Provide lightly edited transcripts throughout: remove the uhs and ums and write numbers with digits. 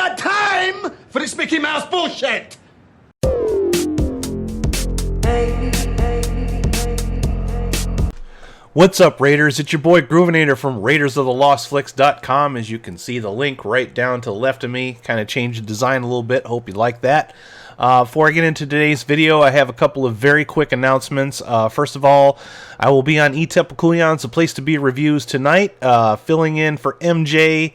got time for this Mickey Mouse bullshit. What's up, Raiders? It's your boy Groovinator from RaidersOfTheLostFlicks.com. As you can see, the link right down to the left of me. Kind of changed the design a little bit. Hope you like that. Before I get into today's video, I have a couple of very quick announcements. First of all, I will be on Etep, a place to be reviews tonight, filling in for MJ,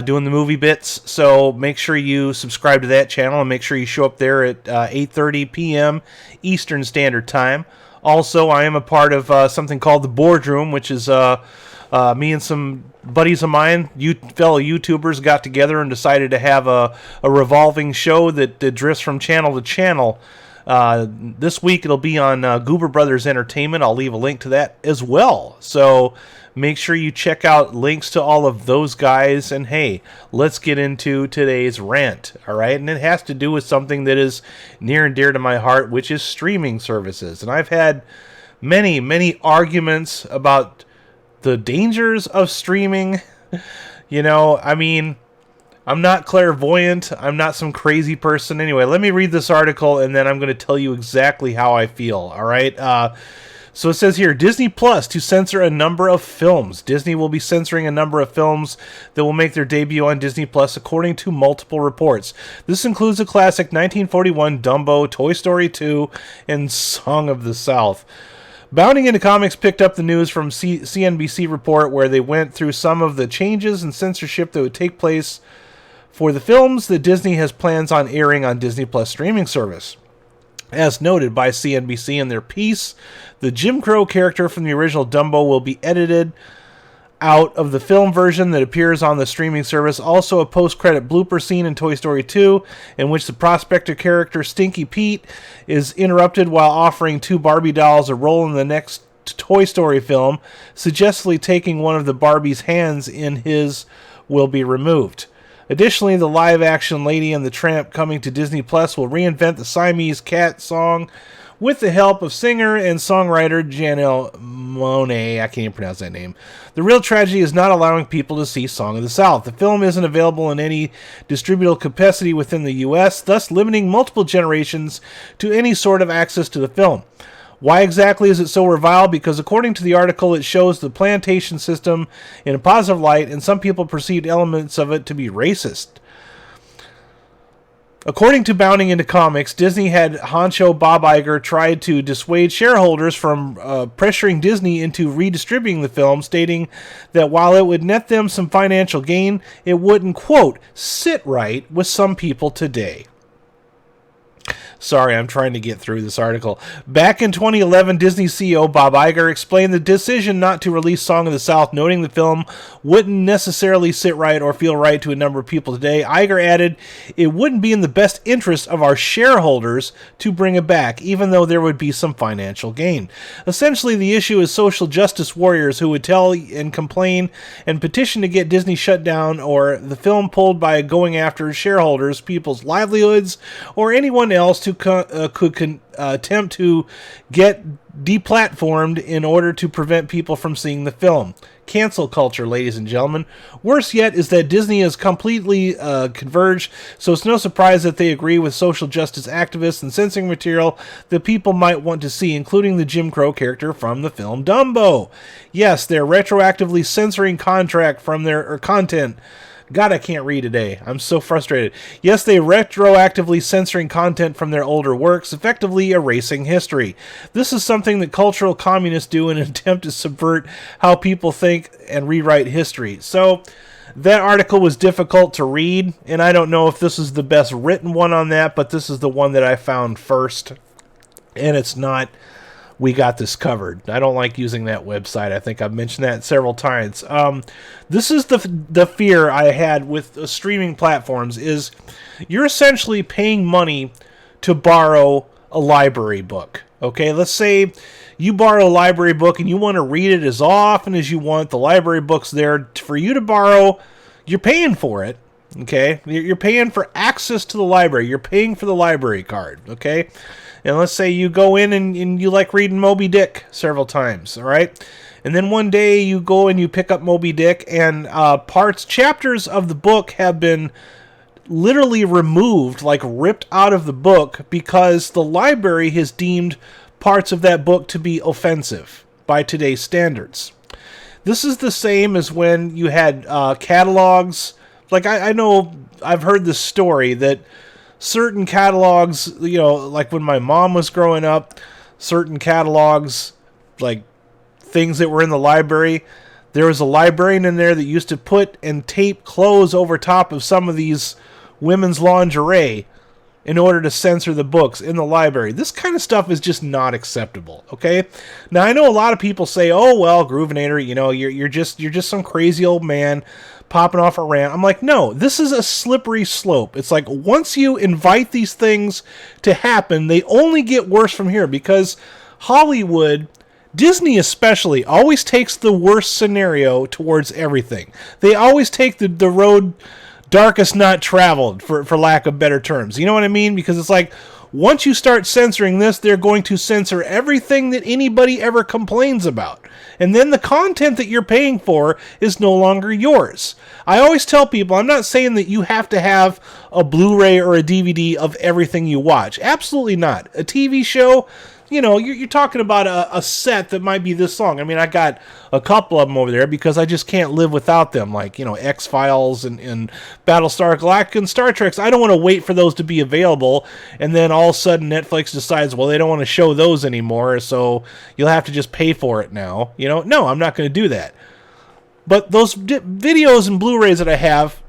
doing the movie bits. So make sure you subscribe to that channel and make sure you show up there at 8:30 p.m. Eastern Standard Time. Also, I am a part of something called the Boardroom, which is me and some buddies of mine, fellow YouTubers, got together and decided to have a revolving show that drifts from channel to channel. This week it'll be on Goober Brothers Entertainment. I'll leave a link to that as well. So make sure you check out links to all of those guys. And hey, let's get into today's rant, all right? And it has to do with something that is near and dear to my heart, which is streaming services. And I've had many, many arguments about the dangers of streaming. You know, I mean, I'm not clairvoyant. I'm not some crazy person. Anyway, let me read this article, and then I'm going to tell you exactly how I feel, all right? So it says here, Disney Plus to censor a number of films. Disney will be censoring a number of films that will make their debut on Disney Plus, according to multiple reports. This includes the classic 1941 Dumbo, Toy Story 2, and Song of the South. Bounding Into Comics picked up the news from CNBC report, where they went through some of the changes and censorship that would take place for the films that Disney has plans on airing on Disney Plus streaming service. As noted by CNBC in their piece, the Jim Crow character from the original Dumbo will be edited out of the film version that appears on the streaming service. Also, a post-credit blooper scene in Toy Story 2, in which the prospector character Stinky Pete is interrupted while offering two Barbie dolls a role in the next Toy Story film, suggestively taking one of the Barbie's hands in his, will be removed. Additionally, the live-action Lady and the Tramp coming to Disney Plus will reinvent the Siamese Cat song with the help of singer and songwriter Janelle Monáe. I can't even pronounce that name. The real tragedy is not allowing people to see Song of the South. The film isn't available in any distributable capacity within the U.S., thus limiting multiple generations to any sort of access to the film. Why exactly is it so reviled? Because according to the article, it shows the plantation system in a positive light, and some people perceived elements of it to be racist. According to Bounding Into Comics, Disney head honcho Bob Iger tried to dissuade shareholders from pressuring Disney into redistributing the film, stating that while it would net them some financial gain, it wouldn't, quote, sit right with some people today. Sorry, I'm trying to get through this article. Back in 2011, Disney CEO Bob Iger explained the decision not to release Song of the South, noting the film wouldn't necessarily sit right or feel right to a number of people today. Iger added, it wouldn't be in the best interest of our shareholders to bring it back, even though there would be some financial gain. Essentially, the issue is social justice warriors who would tell and complain and petition to get Disney shut down or the film pulled by going after shareholders, people's livelihoods, or anyone else who could attempt to get deplatformed in order to prevent people from seeing the film. Cancel culture, ladies and gentlemen. Worse yet is that Disney has completely converged, so it's no surprise that they agree with social justice activists and censoring material that people might want to see, including the Jim Crow character from the film Dumbo. Yes, they're retroactively censoring content from their content. God, I can't read today. I'm so frustrated. Yes, they retroactively censoring content from their older works, effectively erasing history. This is something that cultural communists do in an attempt to subvert how people think and rewrite history. So, that article was difficult to read, and I don't know if this is the best written one on that, but this is the one that I found first, and it's not We Got This Covered. I don't like using that website. I think I've mentioned that several times. This is the fear I had with streaming platforms is you're essentially paying money to borrow a library book. Okay, let's say you borrow a library book and you want to read it as often as you want. The library book's there for you to borrow. You're paying for it. Okay, you're paying for access to the library. You're paying for the library card. Okay. And let's say you go in and you like reading Moby Dick several times, all right? And then one day you go and you pick up Moby Dick and chapters of the book have been literally removed, like ripped out of the book, because the library has deemed parts of that book to be offensive by today's standards. This is the same as when you had catalogs. Like, I know I've heard this story that certain catalogs, like when my mom was growing up, certain catalogs, like things that were in the library, there was a librarian in there that used to put and tape clothes over top of some of these women's lingerie in order to censor the books in the library. This kind of stuff is just not acceptable, okay? Now, I know a lot of people say, oh, well, Groovinator, you're just some crazy old man popping off a rant. I'm like, no, this is a slippery slope. It's like, once you invite these things to happen, they only get worse from here, because Hollywood, Disney especially, always takes the worst scenario towards everything. They always take the road darkest not traveled, for lack of better terms. You know what I mean? Because it's like, once you start censoring this, they're going to censor everything that anybody ever complains about. And then the content that you're paying for is no longer yours. I always tell people, I'm not saying that you have to have a Blu-ray or a DVD of everything you watch. Absolutely not. A TV show, you're talking about a set that might be this long. I mean, I got a couple of them over there because I just can't live without them, like, X-Files and Battlestar Galactica and Star Trek. I don't want to wait for those to be available, and then all of a sudden Netflix decides, well, they don't want to show those anymore, so you'll have to just pay for it now. No, I'm not going to do that. But those videos and Blu-rays that I have,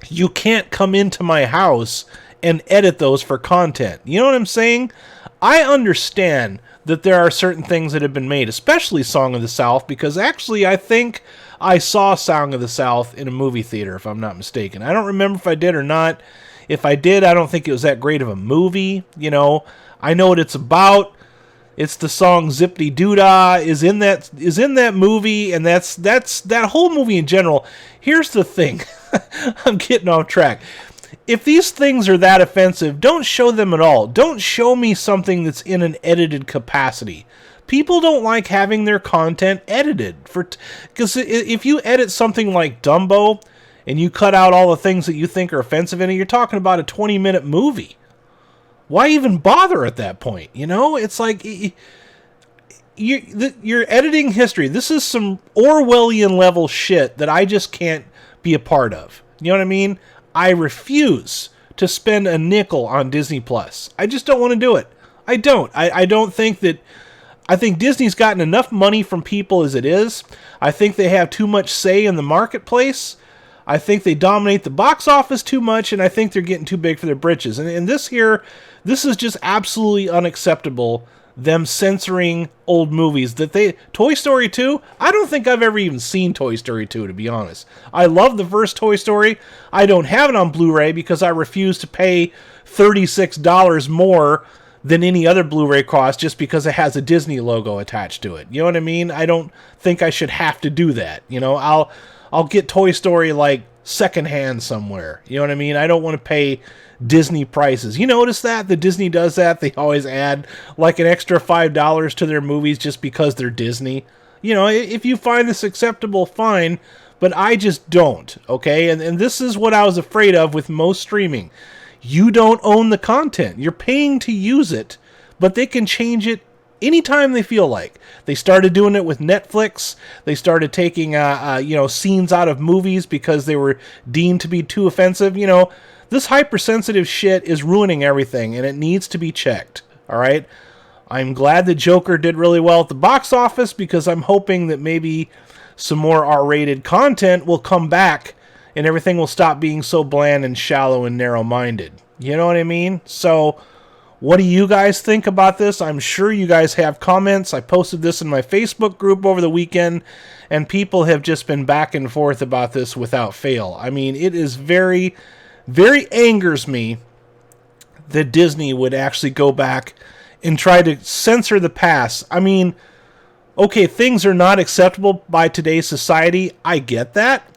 you can't come into my house and edit those for content. You know what I'm saying? I understand that there are certain things that have been made, especially Song of the South, because actually I think I saw Song of the South in a movie theater, if I'm not mistaken. I don't remember if I did or not. If I did, I don't think it was that great of a movie. I know what it's about. It's the song Zippity Doodah is in that movie, and that's that whole movie in general. Here's the thing. I'm getting off track. If these things are that offensive, don't show them at all. Don't show me something that's in an edited capacity. People don't like having their content edited. Because if you edit something like Dumbo and you cut out all the things that you think are offensive in it, you're talking about a 20-minute movie. Why even bother at that point? It's like, you're editing history. This is some Orwellian level shit that I just can't be a part of. You know what I mean? I refuse to spend a nickel on Disney Plus. I just don't want to do it. I don't. I don't think that... I think Disney's gotten enough money from people as it is. I think they have too much say in the marketplace. I think they dominate the box office too much, and I think they're getting too big for their britches. And this is just absolutely unacceptable, them censoring old movies. Toy Story 2, I don't think I've ever even seen Toy Story 2, to be honest. I love the first Toy Story. I don't have it on Blu-ray because I refuse to pay $36 more than any other Blu-ray cost just because it has a Disney logo attached to it. You know what I mean? I don't think I should have to do that. I'll get Toy Story like secondhand somewhere. You know what I mean? I don't want to pay Disney prices. You notice that? The Disney does that. They always add like an extra $5 to their movies just because they're Disney. If you find this acceptable, fine, but I just don't, okay? And this is what I was afraid of with most streaming. You don't own the content. You're paying to use it, but they can change it anytime they feel like. They started doing it with Netflix. They started taking scenes out of movies because they were deemed to be too offensive. This hypersensitive shit is ruining everything, and it needs to be checked. All right? I'm glad that Joker did really well at the box office because I'm hoping that maybe some more R-rated content will come back and everything will stop being so bland and shallow and narrow-minded. You know what I mean? So, what do you guys think about this? I'm sure you guys have comments. I posted this in my Facebook group over the weekend, and people have just been back and forth about this without fail. I mean, it is very, very angers me that Disney would actually go back and try to censor the past. I mean, okay, things are not acceptable by today's society. I get that.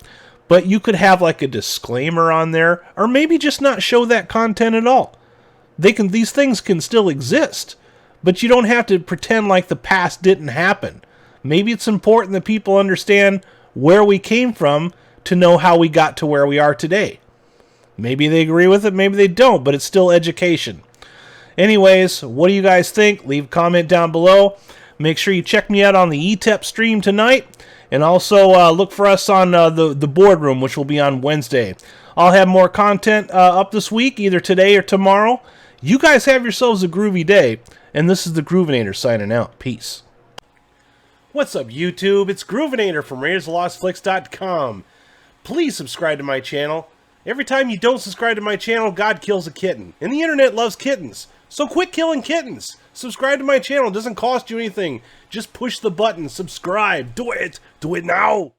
But you could have like a disclaimer on there, or maybe just not show that content at all. These things can still exist, but you don't have to pretend like the past didn't happen. Maybe it's important that people understand where we came from to know how we got to where we are today. Maybe they agree with it, maybe they don't, but it's still education. Anyways, what do you guys think? Leave a comment down below. Make sure you check me out on the Etep stream tonight. And also look for us on the boardroom, which will be on Wednesday. I'll have more content up this week, either today or tomorrow. You guys have yourselves a groovy day. And this is the Groovinator signing out. Peace. What's up, YouTube? It's Groovinator from RaidersOfTheLostFlicks.com. Please subscribe to my channel. Every time you don't subscribe to my channel, God kills a kitten. And the internet loves kittens. So quit killing kittens. Subscribe to my channel. It doesn't cost you anything. Just push the button. Subscribe. Do it. Do it now.